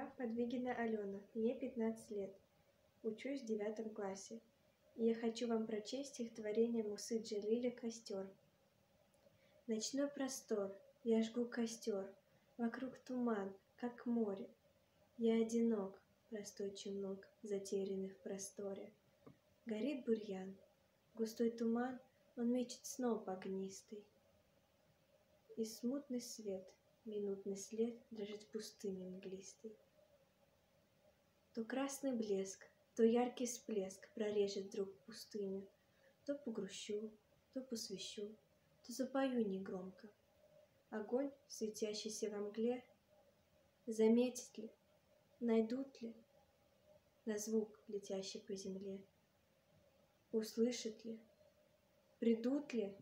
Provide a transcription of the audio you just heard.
Я Подвигина Алена, мне 15 лет. Учусь в 9 классе. И я хочу вам прочесть стихотворение Мусы Джалиля «Костер». Ночной простор, я жгу костер, вокруг туман, как море. Я одинок, простой челнок, затерянный в просторе. Горит бурьян, густой туман, он мечет сноп огнистый. И смутный свет, минутный след дрожит в пустыне мглистой. То красный блеск, то яркий всплеск прорежет вдруг пустыню. То погрущу, то посвящу, то запою негромко. Огонь, светящийся во мгле, заметит ли, найдут ли на звук, летящий по земле? Услышат ли, придут ли